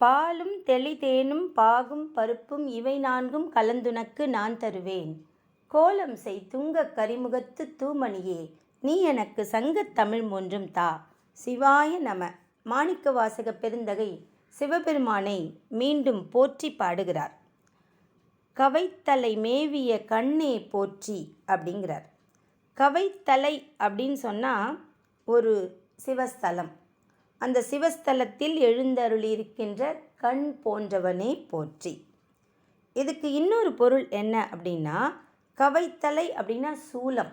பாலும் தெளிதேனும் பாகும் பருப்பும் இவை நான்கும் கலந்துனக்கு நான் தருவேன். கோலம் செய் துங்கக் கரிமுகத்து தூமணியே, நீ எனக்கு சங்கத் தமிழ் மூன்றும் தா. சிவாய நம. மாணிக்கவாசக பெருந்தகை சிவபெருமானை மீண்டும் போற்றி பாடுகிறார். கவைத்தலை மேவிய கண்ணே போற்றி அப்படிங்கிறார். கவைத்தலை அப்படின்னு சொன்னால் ஒரு சிவஸ்தலம். அந்த சிவஸ்தலத்தில் எழுந்தருளியிருக்கின்ற கண் போன்றவனே போற்றி. இதுக்கு இன்னொரு பொருள் என்ன அப்படின்னா, கவைத்தலை அப்படின்னா சூலம்.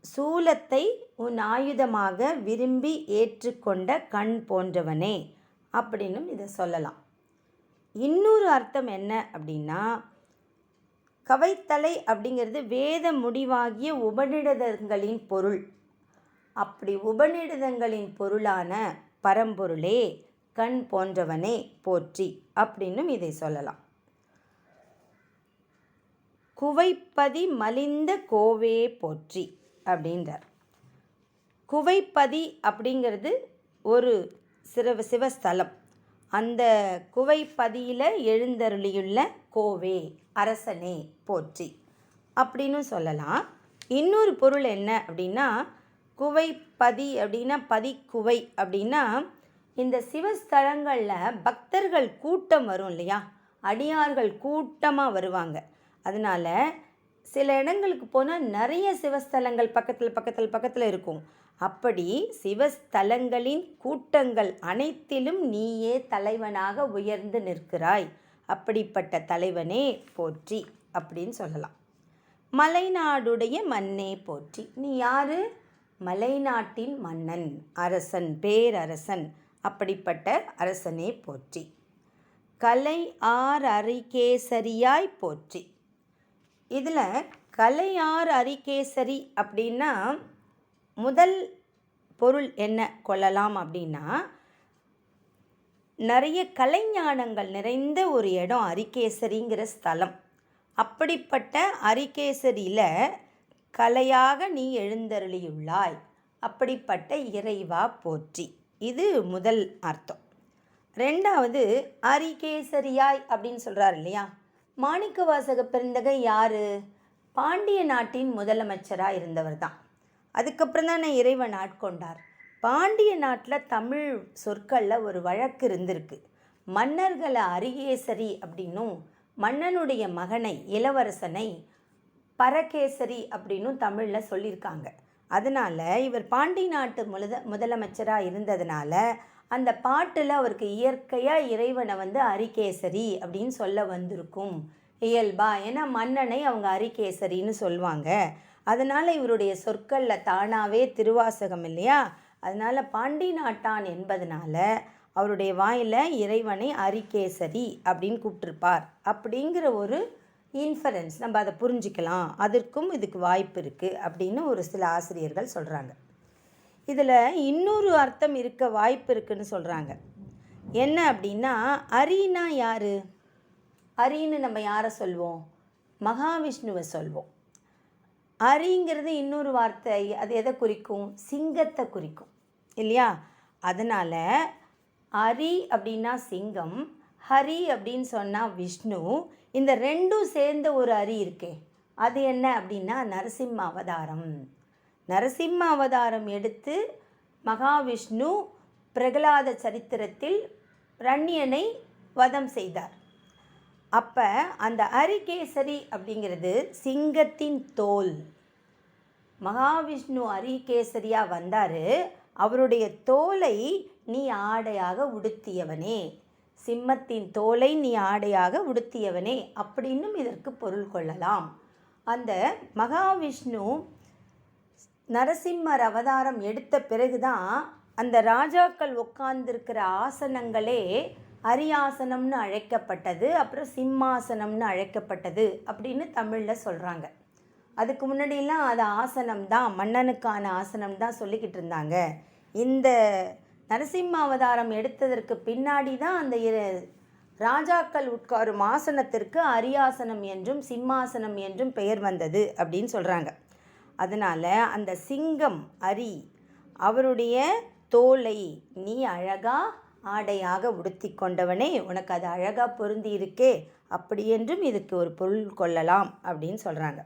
சூலத்தை உன் ஆயுதமாக விரும்பி ஏற்றுக்கொண்ட கண் போன்றவனே அப்படின்னும் இதை சொல்லலாம். இன்னொரு அர்த்தம் என்ன அப்படின்னா, கவைத்தலை அப்படிங்கிறது வேத முடிவாகிய உபநிடதங்களின் பொருள். அப்படி உபநிடதங்களின் பொருளான பரம்பொருளே கண் போன்றவனே போற்றி அப்படின்னும் இதை சொல்லலாம். குவைப்பதி மலிந்த கோவே போற்றி அப்படின்றார். குவைப்பதி அப்படிங்கிறது ஒரு சிவஸ்தலம். அந்த குவைப்பதியில் எழுந்தருளியுள்ள கோவே அரசனே போற்றி அப்படின்னு சொல்லலாம். இன்னொரு பொருள் என்ன அப்படின்னா, குவைப்பதி அப்படின்னா பதிக்குவை அப்படின்னா, இந்த சிவஸ்தலங்களில் பக்தர்கள் கூட்டம் வரும் இல்லையா, அடியார்கள் கூட்டமாக வருவாங்க. அதனால் சில இடங்களுக்கு போனால் நிறைய சிவஸ்தலங்கள் பக்கத்தில் இருக்கும். அப்படி சிவஸ்தலங்களின் கூட்டங்கள் அனைத்திலும் நீயே தலைவனாக உயர்ந்து நிற்கிறாய். அப்படிப்பட்ட தலைவனே போற்றி அப்படின்னு சொல்லலாம். மலைநாடுடைய மண்ணே போற்றி. நீ யாரு? மலைநாட்டின் மன்னன், அரசன், பேரரசன். அப்படிப்பட்ட அரசனே போற்றி. கலை ஆர் அரிகேசரியாய் போற்றி. இதில் கலை ஆர் அரிகேசரி அப்படின்னா முதல் பொருள் என்ன கொள்ளலாம் அப்படின்னா, நிறைய கலைஞானங்கள் நிறைந்த ஒரு இடம் அரிகேசரிங்கிற ஸ்தலம். அப்படிப்பட்ட அரிகேசரியில் கலையாக நீ எழுந்தருளியுள்ளாய். அப்படிப்பட்ட இறைவா போற்றி. இது முதல் அர்த்தம். ரெண்டாவது, அரிகேசரியாய் அப்படின்னு சொல்கிறார் இல்லையா. மாணிக்கவாசக பெருந்தகை யார்? பாண்டிய நாட்டின் முதலமைச்சராக இருந்தவர் தான். அதுக்கப்புறம் தான் இறைவன் ஆட்கொண்டார். பாண்டிய நாட்டில் தமிழ் சொற்களில் ஒரு வழக்கு இருந்திருக்கு. மன்னர்களை அரிகேசரி அப்படின்னும், மன்னனுடைய மகனை இளவரசனை பரகேசரி அப்படின்னும் தமிழில் சொல்லியிருக்காங்க. அதனால் இவர் பாண்டி நாட்டு முதலமைச்சராக இருந்ததுனால அந்த பாட்டில் அவருக்கு இயற்கையாக இறைவனை அரிகேசரி அப்படின்னு சொல்ல வந்திருக்கும் இயல்பா. ஏன்னா மன்னனை அவங்க அரிகேசரின்னு சொல்லுவாங்க. அதனால் இவருடைய சொற்களில் தானாகவே திருவாசகம் இல்லையா, அதனால் பாண்டி நாட்டான் என்பதனால அவருடைய வாயில் இறைவனை அரிகேசரி அப்படின்னு கூப்பிட்டுருப்பார் அப்படிங்கிற ஒரு இன்ஃபரன்ஸ் நம்ம அதை புரிஞ்சிக்கலாம். அதற்கும் இதுக்கு வாய்ப்பு இருக்குது அப்படின்னு ஒரு சில ஆசிரியர்கள் சொல்கிறாங்க. இதில் இன்னொரு அர்த்தம் இருக்க வாய்ப்பு இருக்குன்னு சொல்கிறாங்க. என்ன அப்படின்னா, அரினா யார்? அரின்னு நம்ம யாரை சொல்வோம்? மகாவிஷ்ணுவை சொல்வோம். அரிங்கிறது இன்னொரு வார்த்தை, அது எதை குறிக்கும்? சிங்கத்தை குறிக்கும் இல்லையா. அதனால் அரி அப்படின்னா சிங்கம், ஹரி அப்படின்னு சொன்னால் விஷ்ணு. இந்த ரெண்டும் சேர்ந்த ஒரு அரி இருக்கே, அது என்ன அப்படின்னா நரசிம்ம அவதாரம். நரசிம்ம அவதாரம் எடுத்து மகாவிஷ்ணு பிரகலாத சரித்திரத்தில் ரண்யனை வதம் செய்தார். அப்போ அந்த அரிகேசரி அப்படிங்கிறது சிங்கத்தின் தோல். மகாவிஷ்ணு அரிகேசரியாக வந்தார். அவருடைய தோலை நீ ஆடையாக உடுத்தியவனே, சிம்மத்தின் தோலை நீ ஆடையாக உடுத்தியவனே அப்படின்னும் இதற்கு பொருள் கொள்ளலாம். அந்த மகாவிஷ்ணு நரசிம்மர் அவதாரம் எடுத்த பிறகுதான் அந்த ராஜாக்கள் உட்கார்ந்துருக்கிற ஆசனங்களே அரியாசனம்னு அழைக்கப்பட்டது, அப்புறம் சிம்மாசனம்னு அழைக்கப்பட்டது அப்படின்னு தமிழில் சொல்கிறாங்க. அதுக்கு முன்னாடியெல்லாம் அது ஆசனம் தான், மன்னனுக்கான ஆசனம் தான் சொல்லிக்கிட்டு இருந்தாங்க. இந்த நரசிம்ம அவதாரம் எடுத்ததற்கு பின்னாடி தான் அந்த ராஜாக்கள் உட்காரும் ஆசனத்திற்கு அரியாசனம் என்றும் சிம்மாசனம் என்றும் பெயர் வந்தது அப்படின்னு சொல்கிறாங்க. அதனால் அந்த சிங்கம் அரி அவருடைய தோலை நீ அழகாக ஆடையாக உடுத்தி கொண்டவனே, உனக்கு அது அழகாக பொருந்தி இருக்கே, அப்படி என்றும் இதுக்கு ஒரு பொருள் கொள்ளலாம் அப்படின்னு சொல்கிறாங்க.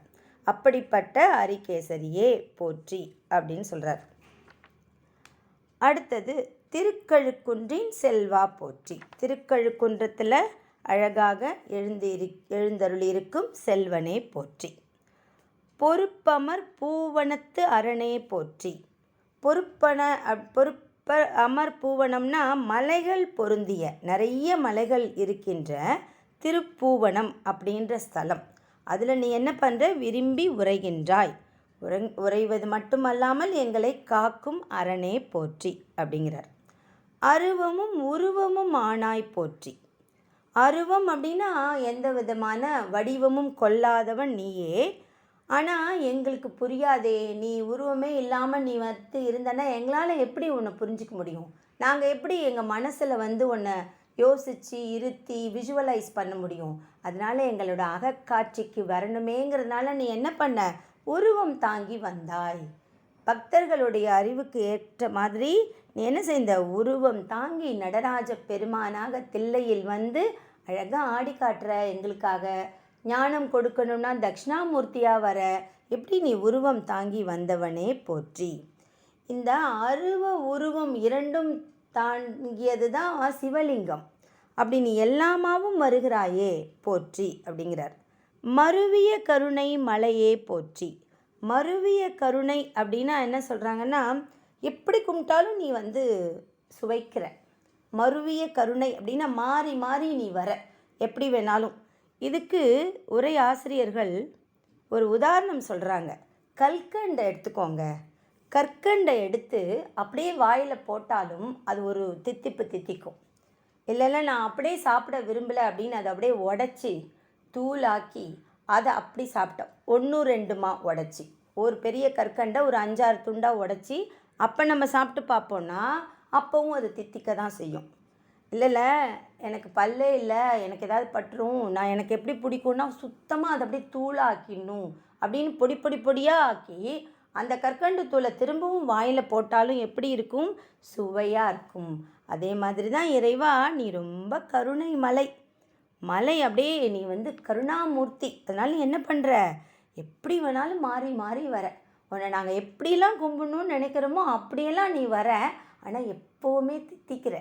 அப்படிப்பட்ட அரிகேசரியே போற்றி அப்படின்னு சொல்கிறார். அடுத்தது திருக்கழுக்குன்றின் செல்வா போற்றி. திருக்கழுக்குன்றத்தில் அழகாக எழுந்தருளியிருக்கும் செல்வனே போற்றி. பொறுப்பமர் பூவனத்து அரணே போற்றி. அமர் பூவனம்னா மலைகள் பொருந்திய, நிறைய மலைகள் இருக்கின்ற திருப்பூவனம் அப்படின்ற ஸ்தலம். அதில் நீ என்ன பண்ணுற, விரும்பி உரைகின்றாய். உறைவது மட்டுமல்லாமல் எங்களை காக்கும் அரணே போற்றி அப்படிங்கிறார். அருவமும் உருவமும் ஆனாய் போற்றி. அருவம் அப்படின்னா எந்த விதமான வடிவமும் கொள்ளாதவன் நீயே. ஆனால் எங்களுக்கு புரியாதே, நீ உருவமே இல்லாமல் நீ இருந்தனா எங்களால் எப்படி உன்னை புரிஞ்சிக்க முடியும்? நாங்கள் எப்படி எங்கள் மனசில் உன்னை யோசித்து இருத்தி விஷுவலைஸ் பண்ண முடியும்? அதனால் எங்களோட அகக்காட்சிக்கு வரணுமேங்கிறதுனால நீ என்ன பண்ண, உருவம் தாங்கி வந்தாய். பக்தர்களுடைய அறிவுக்கு ஏற்ற மாதிரி நீ என்ன செய்த, உருவம் தாங்கி நடராஜ பெருமானாக தில்லையில் அழகாக ஆடி காட்டுற. எங்களுக்காக ஞானம் கொடுக்கணும்னா தட்சிணாமூர்த்தியாக வர, எப்படி நீ உருவம் தாங்கி வந்தவனே போற்றி. இந்த அருவ உருவம் இரண்டும் தாங்கியது தான் சிவலிங்கம். அப்படி நீ எல்லாமாவும் வருகிறாயே போற்றி அப்படிங்கிறார். மருவிய கருணை மலையே போற்றி. மருவிய கருணை அப்படின்னா என்ன சொல்கிறாங்கன்னா, எப்படி கும்பிட்டாலும் நீ சுவைக்கிற. மருவிய கருணை அப்படின்னா மாறி மாறி நீ வர, எப்படி வேணாலும். இதுக்கு உரை ஆசிரியர்கள் ஒரு உதாரணம் சொல்கிறாங்க. கற்கண்டை எடுத்துக்கோங்க. கற்கண்டை எடுத்து அப்படியே வாயில் போட்டாலும் அது ஒரு தித்திக்கும். இல்லைல்ல நான் அப்படியே சாப்பிட விரும்பலை அப்படின்னு அதை அப்படியே உடச்சி தூளாக்கி அதை அப்படி சாப்பிட்டோம். 1-2 உடச்சி, ஒரு பெரிய கற்கண்டை ஒரு 5-6 துண்டாக உடச்சி அப்போ நம்ம சாப்பிட்டு பார்ப்போன்னா அப்போவும் அது தித்திக்க தான் செய்யும். இல்லைல்ல எனக்கு பல்லே இல்லை, எனக்கு ஏதாவது பட்டுரும், நான் எனக்கு எப்படி பிடிக்கும்னா சுத்தமாக அதை அப்படியே தூளாக்கிடணும் அப்படின்னு பொடியாக ஆக்கி அந்த கற்கண்டு தூளை திரும்பவும் வாயில் போட்டாலும் எப்படி இருக்கும், சுவையாக இருக்கும். அதே மாதிரி தான் இறைவா, நீ ரொம்ப கருணை மலை அப்படியே நீ கருணாமூர்த்தி. அதனால் நீ என்ன பண்ணுற, எப்படி வேணாலும் மாறி மாறி வர. உன்னை நாங்கள் எப்படிலாம் கும்பிடணும்னு நினைக்கிறோமோ அப்படியெல்லாம் நீ வர. ஆனால் எப்போவுமே தித்திக்கிற.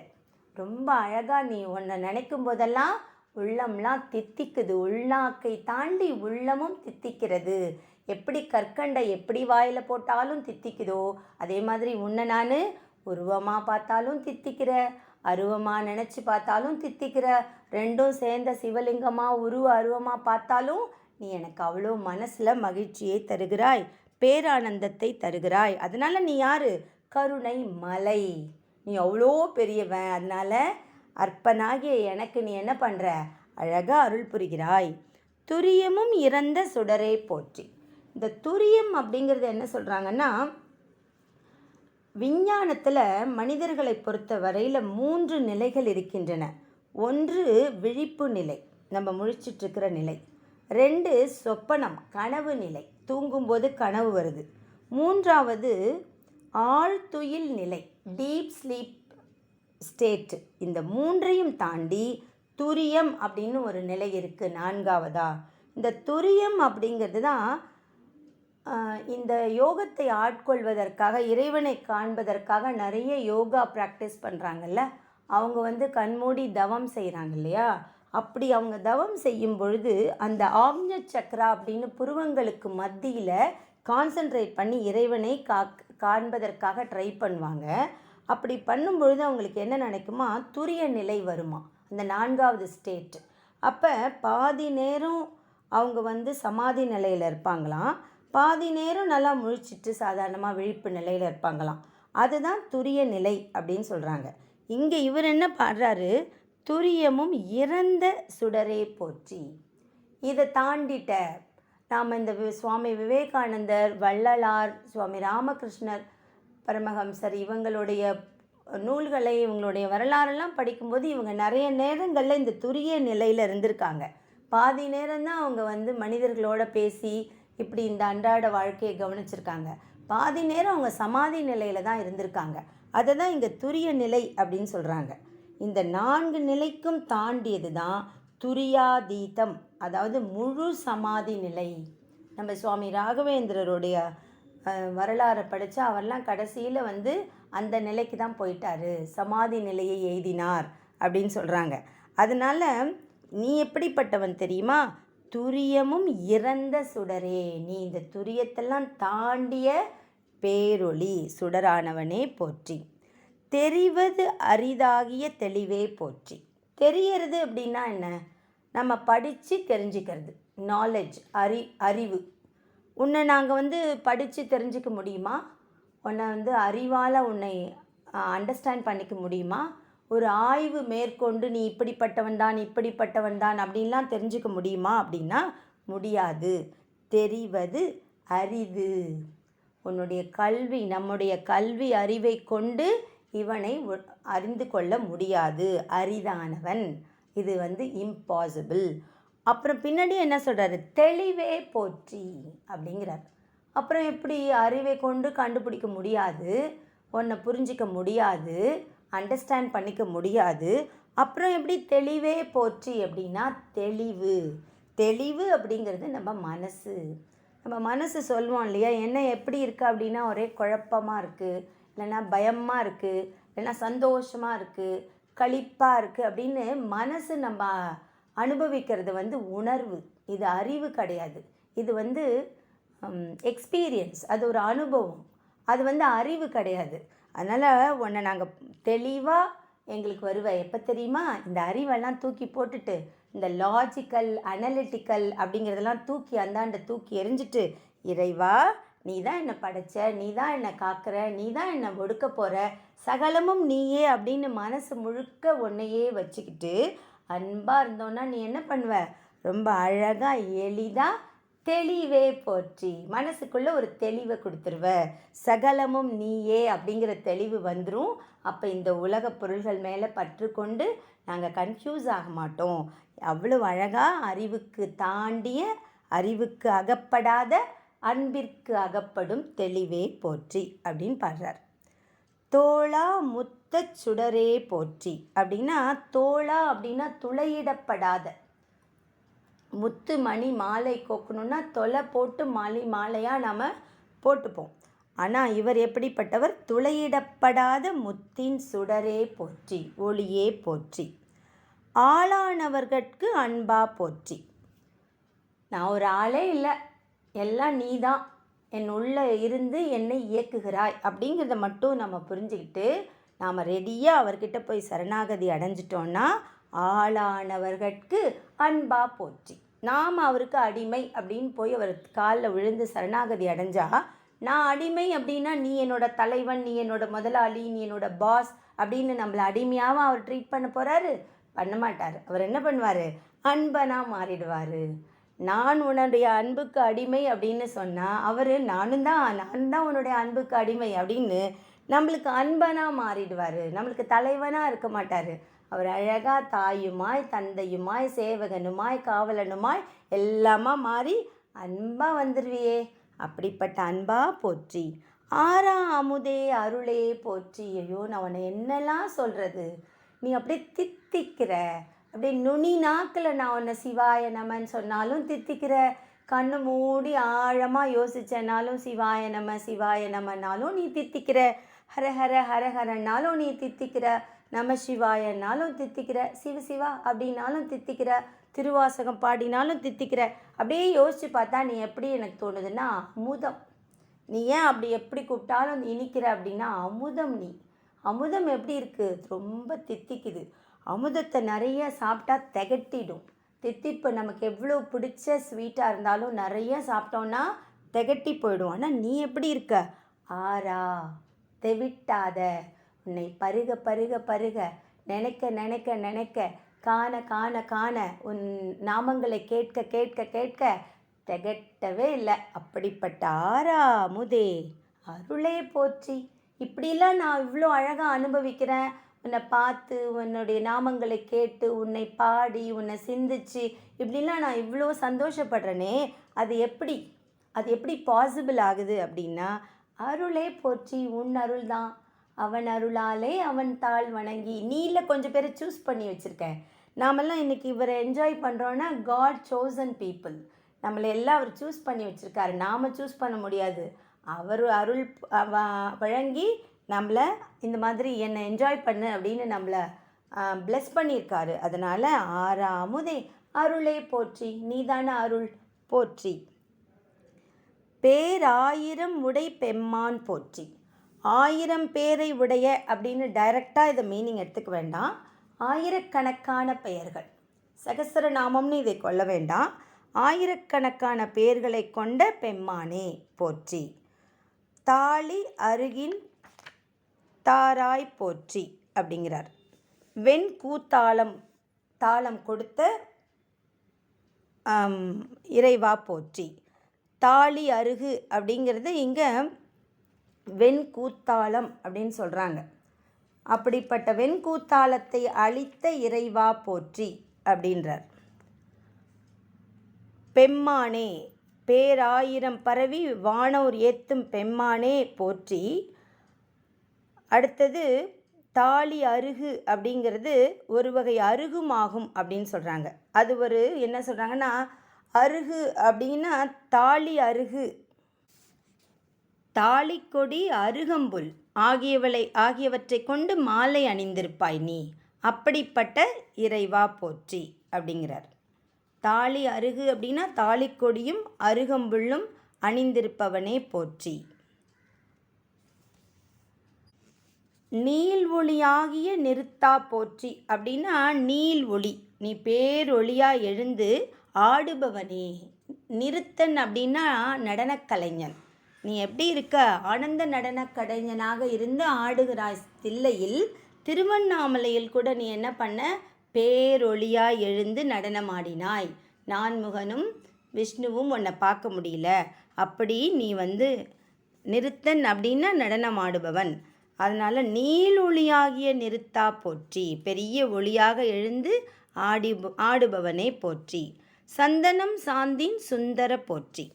ரொம்ப அழகாக நீ உன்னை நினைக்கும் போதெல்லாம் உள்ளம்லாம் தித்திக்குது. உள்நாக்கை தாண்டி உள்ளமும் தித்திக்கிறது. எப்படி கற்கண்டை எப்படி வாயில் போட்டாலும் தித்திக்குதோ அதே மாதிரி உன்னை நான் உருவமாக பார்த்தாலும் தித்திக்கிற, அருவமாக நினச்சி பார்த்தாலும் தித்திக்கிற. ரெண்டும் சேர்ந்த சிவலிங்கமாக அருவமாக பார்த்தாலும் நீ எனக்கு அவ்வளோ மனசில் மகிழ்ச்சியை தருகிறாய், பேரானந்தத்தை தருகிறாய். அதனால் நீ யார், கருணை மலை. நீ அவ்வளோ பெரியவன். அதனால் அற்பனாகிய எனக்கு நீ என்ன பண்ணுற, அழகாக அருள் புரிகிறாய். துரியமும் இறந்த சுடரே போற்றி. இந்த துரியம் அப்படிங்கிறது என்ன சொல்கிறாங்கன்னா, விஞ்ஞானத்தில் மனிதர்களை பொறுத்த வரையில் 3 நிலைகள் இருக்கின்றன. 1 விழிப்பு நிலை, நம்ம முழிச்சிட்ருக்கிற நிலை. 2 சொப்பனம், கனவு நிலை, தூங்கும்போது கனவு வருது. 3வது ஆழ்துயில் நிலை, டீப் ஸ்லீப் ஸ்டேட். இந்த 3ஐயும் தாண்டி துரியம் அப்படின்னு ஒரு நிலை இருக்குது 4வதா. இந்த துரியம் அப்படிங்கிறது தான் இந்த யோகத்தை ஆட்கொள்வதற்காக, இறைவனை காண்பதற்காக நிறைய யோகா ப்ராக்டிஸ் பண்ணுறாங்கல்ல, அவங்க கண்மூடி தவம் செய்கிறாங்க இல்லையா. அப்படி அவங்க தவம் செய்யும் பொழுது அந்த ஆக்ஞ சக்ரா அப்படின்னு புருவங்களுக்கு மத்தியில் கான்சென்ட்ரேட் பண்ணி இறைவனை காண்பதற்காக ட்ரை பண்ணுவாங்க. அப்படி பண்ணும் பொழுது அவங்களுக்கு என்ன நினைக்குமா, துரிய நிலை வருமா, அந்த 4வது ஸ்டேட். அப்போ பாதி நேரம் அவங்க சமாதி நிலையில் இருப்பாங்களாம், பாதி நேரம் நல்லா முழிச்சிட்டு சாதாரணமாக விழிப்பு நிலையில் இருப்பாங்களாம். அதுதான் துரிய நிலை அப்படின்னு சொல்கிறாங்க. இங்கே இவர் என்ன பாடுறாரு, துரியமும் இறந்த சுடரே போற்றி. இதை தாண்டிட்ட நாம் இந்த சுவாமி விவேகானந்தர், வள்ளலார், சுவாமி ராமகிருஷ்ணர் பரமஹம்சர் இவங்களுடைய நூல்களை, இவங்களுடைய வரலாறெல்லாம் படிக்கும்போது இவங்க நிறைய நேரங்களில் இந்த துரிய நிலையில் இருந்திருக்காங்க. பாதி நேரம்தான் அவங்க மனிதர்களோட பேசி இப்படி இந்த அன்றாட வாழ்க்கையை கவனிச்சிருக்காங்க. பாதி நேரம் அவங்க சமாதி நிலையில் தான் இருந்திருக்காங்க. அதை தான் இங்கே துரிய நிலை அப்படின்னு சொல்கிறாங்க. இந்த 4 நிலைக்கும் தாண்டியது தான் துரியாதீதம், அதாவது முழு சமாதி நிலை. நம்ம சுவாமி ராகவேந்திரருடைய வரலாறை படித்தா அவரெல்லாம் கடைசியில் அந்த நிலைக்கு தான் போயிட்டாரு, சமாதி நிலையை எய்தினார் அப்படின்னு சொல்கிறாங்க. அதனால் நீ எப்படிப்பட்டவன் தெரியுமா? துரியமும் இறந்த சுடரே, நீ இந்த துரியத்தெல்லாம் தாண்டிய பேரொளி சுடரானவனே போற்றி. தெரிவது அரிதாகிய தெளிவே போற்றி. தெரியறது அப்படின்னா என்ன? நம்ம படித்து தெரிஞ்சுக்கிறது, நாலேஜ், அறிவு. உன்னை நாங்கள் படித்து தெரிஞ்சிக்க முடியுமா? உன்னை அறிவால் உன்னை அண்டர்ஸ்டாண்ட் பண்ணிக்க முடியுமா? ஒரு ஆய்வு மேற்கொண்டு நீ இப்படிப்பட்டவன் தான் அப்படின்லாம் தெரிஞ்சுக்க முடியுமா? அப்படின்னா முடியாது. தெரிவது அரிது. உன்னுடைய கல்வி, நம்முடைய கல்வி அறிவை கொண்டு இவனை அறிந்து கொள்ள முடியாது, அரிதானவன், இது இம்பாசிபிள். அப்புறம் பின்னாடி என்ன சொல்கிறாரு? தெளிவே போற்றி அப்படிங்கிறார். அப்புறம் எப்படி அறிவை கொண்டு கண்டுபிடிக்க முடியாது, உன்னை புரிஞ்சிக்க முடியாது, அண்டர்ஸ்டாண்ட் பண்ணிக்க முடியாது, அப்புறம் எப்படி தெளிவே போற்றி அப்படின்னா தெளிவு அப்படிங்கிறது நம்ம மனசு சொல்லுவோம் இல்லையா, என்ன எப்படி இருக்குது அப்படின்னா ஒரே குழப்பமாக இருக்குது, இல்லைன்னா பயமாக இருக்குது, இல்லைன்னா சந்தோஷமாக இருக்குது, களிப்பாக இருக்குது அப்படின்னு மனசு நம்ம அனுபவிக்கிறது உணர்வு. இது அறிவு கிடையாது. இது எக்ஸ்பீரியன்ஸ், அது ஒரு அனுபவம். அது அறிவு கிடையாது. அதனால் உன்னை நாங்கள் தெளிவாக எங்களுக்கு வருவேன் எப்போ தெரியுமா? இந்த அறிவெல்லாம் தூக்கி போட்டுட்டு இந்த லாஜிக்கல் அனலிட்டிக்கல் அப்படிங்கிறதெல்லாம் தூக்கி எறிஞ்சிட்டு, இறைவா நீ தான் என்னை படைச்ச, நீ தான் என்னை காக்கிற, நீ தான் என்னை ஒடுக்க போகிற, சகலமும் நீயே அப்படின்னு மனசு முழுக்க உன்னையே வச்சுக்கிட்டு அன்பாக இருந்தோன்னா நீ என்ன பண்ணுவ? ரொம்ப அழகாக எளிதாக தெளிவே போற்றி, மனசுக்குள்ளே ஒரு தெளிவை கொடுத்துருவ. சகலமும் நீயே அப்படிங்கிற தெளிவு வந்துடும். அப்போ இந்த உலக பொருள்கள் மேலே பற்று கொண்டு நாங்கள் கன்ஃபியூஸ் ஆக மாட்டோம். அவ்வளோ அழகாக அறிவுக்கு தாண்டிய, அறிவுக்கு அகப்படாத, அன்பிற்கு அகப்படும் தெளிவே போற்றி அப்படின்னு பாடுறார். தோளா முத்த சுடரே போற்றி அப்படின்னா, தோளா அப்படின்னா துளையிடப்படாத. முத்து மணி மாலை கோக்கணுன்னா தொலை போட்டு மாலையாக நாம் போட்டுப்போம். ஆனால் இவர் எப்படிப்பட்டவர்? துளையிடப்படாத முத்தின் சுடரே போற்றி, ஒளியே போற்றி. ஆளானவர்கட்கு அன்பா போற்றி. நான் ஒரு ஆளே இல்லை, எல்லாம் நீ தான் என் உள்ளே இருந்து என்னை இயக்குகிறாய் அப்படிங்கிறத மட்டும் நம்ம புரிஞ்சுக்கிட்டு நாம் ரெடியாக அவர்கிட்ட போய் சரணாகதி அடைஞ்சிட்டோன்னா ஆளானவர்கட்கு அன்பா போற்றி. நாம் அவருக்கு அடிமை அப்படின்னு போய் அவர் காலில் விழுந்து சரணாகதி அடைஞ்சா, நான் அடிமை அப்படின்னா நீ என்னோட தலைவன், நீ என்னோட முதலாளி, நீ என்னோட பாஸ் அப்படின்னு நம்மளை அடிமையாகவும் அவர் ட்ரீட் பண்ண போகிறாரு? பண்ண மாட்டார். அவர் என்ன பண்ணுவார்? அன்பனாக மாறிடுவார். நான் உன்னுடைய அன்புக்கு அடிமை அப்படின்னு சொன்னால் அவர் நானும் தான் உன்னுடைய அன்புக்கு அடிமை அப்படின்னு நம்மளுக்கு அன்பனாக மாறிடுவார். நம்மளுக்கு தலைவனாக இருக்க மாட்டார். அவர் அழகாக தாயுமாய், தந்தையுமாய், சேவகனுமாய், காவலனுமாய் எல்லாமா மாறி அன்பாக வந்துடுவியே. அப்படிப்பட்ட அன்பா போற்றி. ஆறா அமுதே அருளே போற்றி. ஐயோ, நான் உன்னை என்னெல்லாம் சொல்கிறது, நீ அப்படியே தித்திக்கிற, அப்படியே நுனி நாக்கில் நான் உன்னை சிவாய நமன்னு சொன்னாலும் தித்திக்கிற, கண்ணு மூடி ஆழமாக யோசித்தனாலும் சிவாய நமனாலும் நீ தித்திக்கிற, ஹரஹர ஹரஹரன்னாலும் நீ தித்திக்கிற, நம சிவாயன்னாலும் தித்திக்கிற, சிவா அப்படின்னாலும் தித்திக்கிற, திருவாசகம் பாடினாலும் தித்திக்கிற. அப்படியே யோசித்து பார்த்தா நீ எப்படி எனக்கு தோணுதுன்னா அமுதம். நீ ஏன் அப்படி எப்படி கூப்பிட்டாலும் இனிக்கிற அப்படின்னா அமுதம். நீ அமுதம் எப்படி இருக்குது? ரொம்ப தித்திக்குது. அமுதத்தை நிறைய சாப்பிட்டா திகட்டிடும். தித்திப்பு நமக்கு எவ்வளோ பிடிச்ச ஸ்வீட்டாக இருந்தாலும் நிறைய சாப்பிட்டோன்னா திகட்டி போயிடும். ஆனால் நீ எப்படி இருக்க? ஆறா, தெவிட்டாத, உன்னை பருக பருக பருக, நினைக்க நினைக்க நினைக்க, காண காண காண, உன் நாமங்களை கேட்க கேட்க கேட்க திகட்டவே இல்லை. அப்படிப்பட்ட ஆறா அமுதே அருளே போற்றி. இப்படிலாம் நான் இவ்வளோ அழகாக அனுபவிக்கிறேன். உன்னை பார்த்து, உன்னுடைய நாமங்களை கேட்டு, உன்னை பாடி, உன்னை சிந்திச்சு, இப்படிலாம் நான் இவ்வளோ சந்தோஷப்படுறேனே, அது எப்படி பாசிபிள் ஆகுது அப்படின்னா அருளே போற்றி. உன் அருள் தான். அவன் அருளாலே அவன் தாள் வணங்கி. நீல கொஞ்சம் பேரை சூஸ் பண்ணி வச்சுருக்கேன். நாமெல்லாம் இன்றைக்கி இவரை என்ஜாய் பண்ணுறோன்னா காட் சோசன் பீப்புள். நம்மளை எல்லாம் அவர் சூஸ் பண்ணி வச்சுருக்காரு. நாம் சூஸ் பண்ண முடியாது. அவர் அருள் வழங்கி நம்மளை இந்த மாதிரி என்னை என்ஜாய் பண்ணு அப்படின்னு நம்மளை பிளெஸ் பண்ணியிருக்காரு. அதனால் ஆறாமுதே அருளே போற்றி, நீதான அருள் போற்றி. பேராயிரம் உடை பெம்மான் போற்றி. 1000 பேரை உடைய அப்படின்னு டைரெக்டாக இதை மீனிங் எடுத்துக்க வேண்டாம். ஆயிரக்கணக்கான பெயர்கள், சகஸ்ரநாமம்னு இதை கொள்ள வேண்டாம். ஆயிரக்கணக்கான பெயர்களை கொண்ட பெம்மானே போற்றி. தாளி அருகின் தாராய் போற்றி அப்படிங்கிறார். வெண்கூத்தாளம் தாளம் கொடுத்த இறைவா போற்றி. தாளி அருகு அப்படிங்கிறது இங்கே வெண்கூத்தாளம் அப்படின்னு சொல்கிறாங்க. அப்படிப்பட்ட வெண்கூத்தாளத்தை அழித்த இறைவா போற்றி அப்படின்றார். பெம்மானே, பேராயிரம் பரவி வானோர் ஏத்தும் பெம்மானே போற்றி. அடுத்தது தாளி அருகு அப்படிங்கிறது ஒரு வகை அருகுமாகும் அப்படின்னு சொல்கிறாங்க. அது ஒரு என்ன சொல்கிறாங்கன்னா, அருகு அப்படின்னா தாளி அருகு, தாளிக்கொடி அருகம்புல் ஆகியவற்றை கொண்டு மாலை அணிந்திருப்பாய் நீ, அப்படிப்பட்ட இறைவா போற்றி அப்படிங்கிறார். தாளி அருகு அப்படின்னா தாளிக்கொடியும் அருகம்புல்லும் அணிந்திருப்பவனே போற்றி. நீல் ஒளியாகிய நிறுத்தா போற்றி அப்படின்னா நீல் ஒளி, நீ பேரொளியாக எழுந்து ஆடுபவனே. நிறுத்தன் அப்படின்னா நடனக்கலைஞன். நீ எப்படி இருக்க? ஆனந்த நடனக் கலைஞனாக இருந்து ஆடுகிறாய். தில்லையில் திருவண்ணாமலையில் கூட நீ என்ன பண்ண? பேரொளியாய் எழுந்து நடனமாடினாய். நான்முகனும் விஷ்ணுவும் உன்னை பார்க்க முடியல. அப்படி நீ நிறுத்தன் அப்படின்னா நடனமாடுபவன். அதனால் நீலொளியாகிய நிறுத்தா போற்றி, பெரிய ஒளியாக எழுந்து ஆடுபவனே போற்றி. சந்தனம் சாந்தின் சுந்தர போற்றி.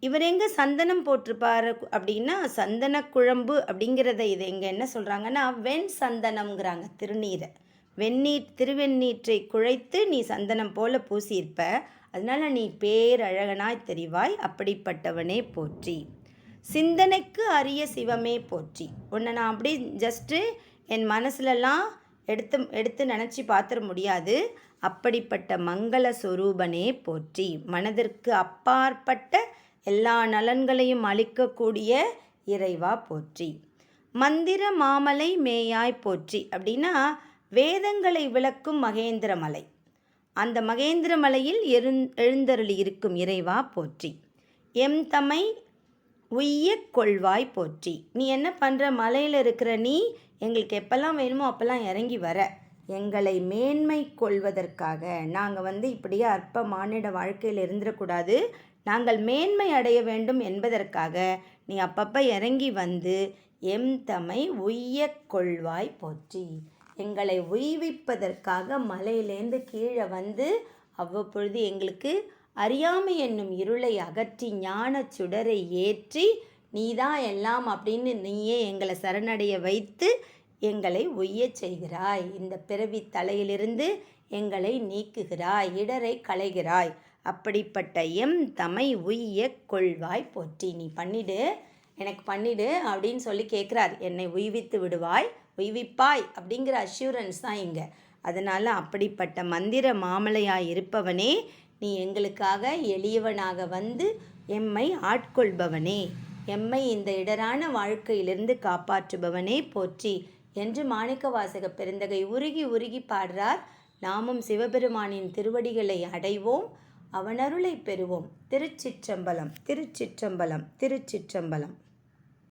இவர் எங்கே சந்தனம் போட்டிருப்பார் அப்படின்னா சந்தன குழம்பு அப்படிங்கிறத இதை எங்கே என்ன சொல்கிறாங்கன்னா வெண் சந்தனம்ங்கிறாங்க. திருவெண்ணீற்றை குழைத்து நீ சந்தனம் போல பூசியிருப்ப. அதனால் நீ பேரழகனாய் தெரிவாய். அப்படிப்பட்டவனே போற்றி. சிந்தனைக்கு அரிய சிவமே போற்றி. உன்னை நான் அப்படி ஜஸ்ட்டு என் மனசுலலாம் எடுத்து நினச்சி பார்த்துட முடியாது. அப்படிப்பட்ட மங்கள சொரூபனே போற்றி. மனதிற்கு அப்பாற்பட்ட எல்லா நலன்களையும் அளிக்கக்கூடிய இறைவா போற்றி. மந்திர மாமலை மேயாய் போற்றி அப்படின்னா வேதங்களை விளக்கும் மகேந்திர மலை. அந்த மகேந்திர மலையில் எழுந்தருளி இருக்கும் இறைவா போற்றி. எம் தமை உய்ய கொள்வாய் போற்றி. நீ என்ன பண்ணுற? மலையில் இருக்கிற நீ எங்களுக்கு எப்பெல்லாம் வேணுமோ அப்போல்லாம் இறங்கி வர, எங்களை மேன்மை கொள்வதற்காக. நாங்கள் இப்படியே அற்ப மானிட வாழ்க்கையில் இருந்துடக்கூடாது, நாங்கள் மேன்மை அடைய வேண்டும் என்பதற்காக நீ அப்பப்போ இறங்கி எம் தமை உய்ய கொள்வாய் போற்றி. எங்களை உய்விப்பதற்காக மலையிலேருந்து கீழே அவ்வப்பொழுது எங்களுக்கு அறியாமை என்னும் இருளை அகற்றி ஞான சுடரை ஏற்றி நீதான் எல்லாம் அப்படின்னு நீயே எங்களை சரணடைய வைத்து எங்களை உய்யச் செய்கிறாய். இந்த பிறவி தலையிலிருந்து எங்களை நீக்குகிறாய், இடரை களைகிறாய். அப்படிப்பட்ட எம் தமை உய்ய கொள்வாய் போற்றி. நீ எனக்கு பண்ணிடு அப்படின்னு சொல்லி கேட்குறார். என்னை உய்வித்து விடுவாய், உய்விப்பாய் அப்படிங்கிற அஷ்யூரன்ஸ் தான் இங்கே. அதனால் அப்படிப்பட்ட மந்திர மாமலையாய் இருப்பவனே, நீ எங்களுக்காக எளியவனாக எம்மை ஆட்கொள்பவனே, எம்மை இந்த இடரான வாழ்க்கையிலிருந்து காப்பாற்றுபவனே போற்றி என்று மாணிக்கவாசக பெருந்தகை உருகி உருகி பாடுறார். நாமும் சிவபெருமானின் திருவடிகளை அடைவோம், அவனருளை பெறுவோம். திருச்சிற்றம்பலம், திருச்சிற்றம்பலம், திருச்சிற்றம்பலம்.